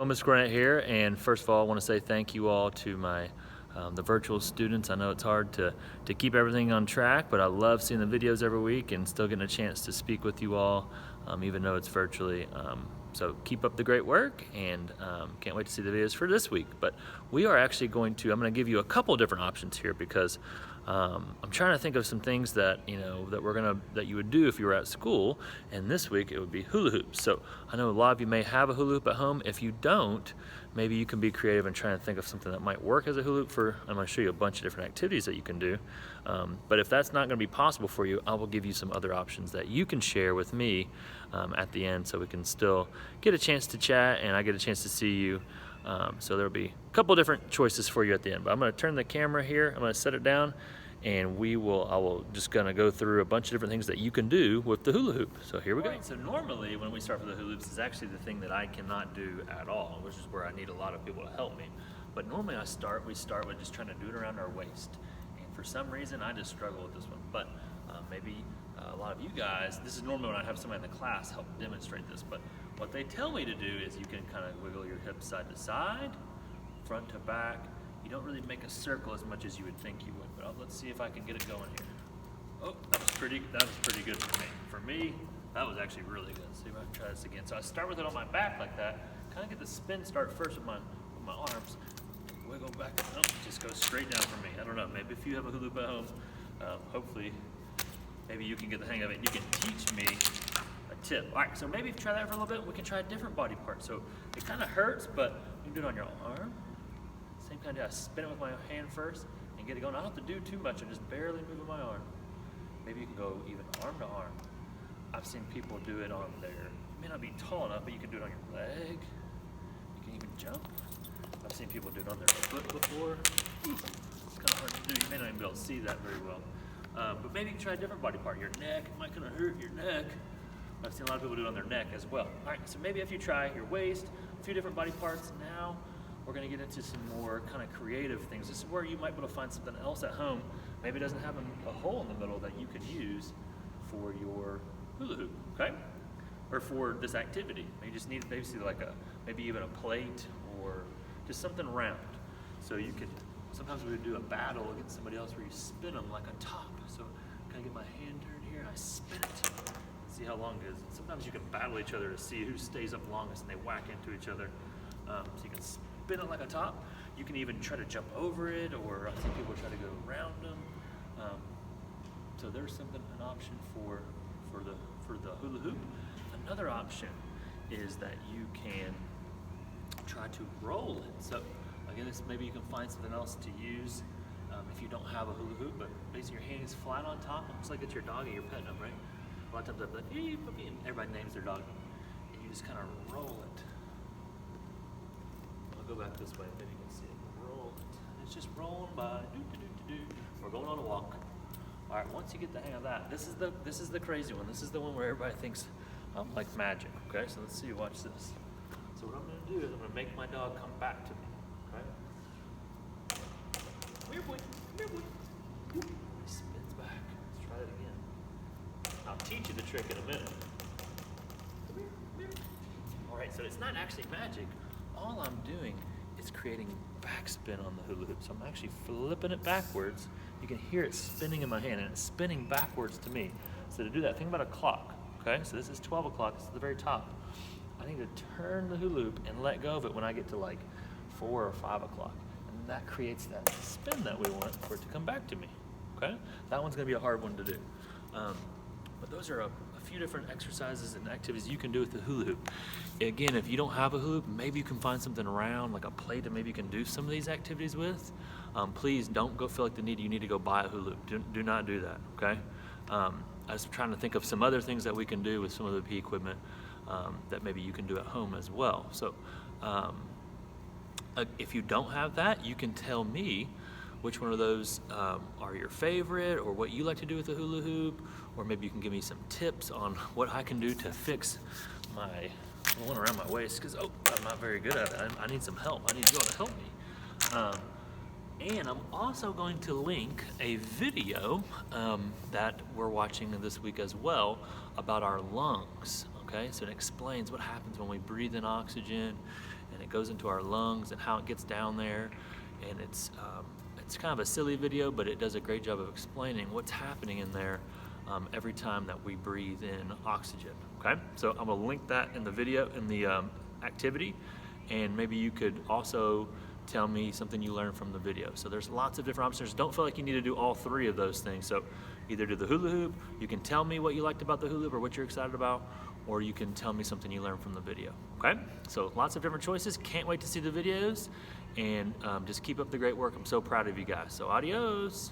Well, Ms. Cornett here, and first of all, I want to say thank you all to my the virtual students. I know it's hard to keep everything on track, but I love seeing the videos every week and still getting a chance to speak with you all, even though it's virtually. So keep up the great work, and can't wait to see the videos for this week. But we are actually I'm going to give you a couple different options here because I'm trying to think of some things that that you would do if you were at school, and this week it would be hula hoops. So I know a lot of you may have a hula hoop at home. If you don't, maybe you can be creative and try and think of something that might work as a hula hoop. I'm going to show you a bunch of different activities that you can do. But if that's not going to be possible for you, I will give you some other options that you can share with me at the end, so we can still get a chance to chat and I get a chance to see you. So there'll be a couple different choices for you at the end. But I'm going to turn the camera here. I'm going to set it down, and I will just going to go through a bunch of different things that you can do with the hula hoop. So here we go. Right, so normally when we start with the hula hoops is actually the thing that I cannot do at all, which is where I need a lot of people to help me. But normally we start with just trying to do it around our waist. And for some reason I just struggle with this one. But maybe a lot of you guys, this is normally when I have somebody in the class help demonstrate this, but what they tell me to do is you can kind of wiggle your hips side to side, front to back. You don't really make a circle as much as you would think you would, but let's see if I can get it going here. Oh, that was pretty good for me. For me, that was actually really good. See if I can try this again. So I start with it on my back like that, kind of get the spin start first with my arms, and wiggle back. Oh, it just goes straight down for me. I don't know, maybe if you have a hula hoop at home, hopefully, maybe you can get the hang of it and you can teach me a tip. All right, so maybe if you try that for a little bit, we can try a different body part. So it kind of hurts, but you can do it on your arm. Same kind of, I spin it with my hand first and get it going. I don't have to do too much, I'm just barely moving my arm. Maybe you can go even arm to arm. I've seen people do it on their, it may not be tall enough, but you can do it on your leg. You can even jump. I've seen people do it on their foot before. It's kind of hard to do, you may not even be able to see that very well. But maybe you can try a different body part. Your neck, it might kind of hurt your neck. I've seen a lot of people do it on their neck as well. All right, so maybe if you try your waist, a few different body parts. Now we're gonna get into some more kind of creative things. This is where you might be able to find something else at home. Maybe it doesn't have a hole in the middle that you can use for your hula hoop, okay? Or for this activity. You just need basically like maybe even a plate or just something round. So you could, sometimes we would do a battle against somebody else where you spin them like a top. So can I get my hand turned here? I spin it. See how long it is. Sometimes you can battle each other to see who stays up longest and they whack into each other. So you can spin it like a top. You can even try to jump over it, or I think people try to go around them. So there's an option for the hula hoop. Another option is that you can try to roll it. So again, maybe you can find something else to use if you don't have a hula hoop, but basically your hand is flat on top. It looks like it's your doggy, you're petting them, right? A lot of times they're like, hey, puppy, and everybody names their dog. And you just kind of roll it. I'll go back this way, maybe you can see it. Roll it. It's just rolling by. We're going on a walk. All right, once you get the hang of that, this is the crazy one. This is the one where everybody thinks I'm like magic, okay? So let's see, watch this. So what I'm gonna do is I'm gonna make my dog come back to me, okay? Come here, boy, come here, boy. He spins back. Let's try it again. I'll teach you the trick in a minute. Come here, come here. All right, so it's not actually magic. All I'm doing is creating backspin on the hula hoop. So I'm actually flipping it backwards. You can hear it spinning in my hand, and it's spinning backwards to me. So to do that, think about a clock, okay? So this is 12 o'clock, this is the very top. I need to turn the hula hoop and let go of it when I get to like 4 or 5 o'clock. And that creates that spin that we want for it to come back to me, okay? That one's gonna be a hard one to do. But those are a few different exercises and activities you can do with the hula hoop. Again, if you don't have a hula hoop, maybe you can find something around, like a plate that maybe you can do some of these activities with. Please don't go feel like you need to go buy a hula hoop. Do not do that, okay? I was trying to think of some other things that we can do with some of the PE equipment that maybe you can do at home as well. So if you don't have that, you can tell me which one of those are your favorite, or what you like to do with the hula hoop, or maybe you can give me some tips on what I can do to fix my one around my waist, because I'm not very good at it. I need some help. I need you all to help me. And I'm also going to link a video that we're watching this week as well about our lungs. Okay, so it explains what happens when we breathe in oxygen and and it goes into our lungs and how it gets down there. And it's kind of a silly video, but it does a great job of explaining what's happening in there every time that we breathe in oxygen. Okay, so I'm gonna link that in the video, in the activity, and maybe you could also tell me something you learned from the video. So there's lots of different options. Don't feel like you need to do all three of those things. So either do the hula hoop, you can tell me what you liked about the hula hoop or what you're excited about, or you can tell me something you learned from the video. Okay, so lots of different choices. Can't wait to see the videos, and just keep up the great work. I'm so proud of you guys. So adios.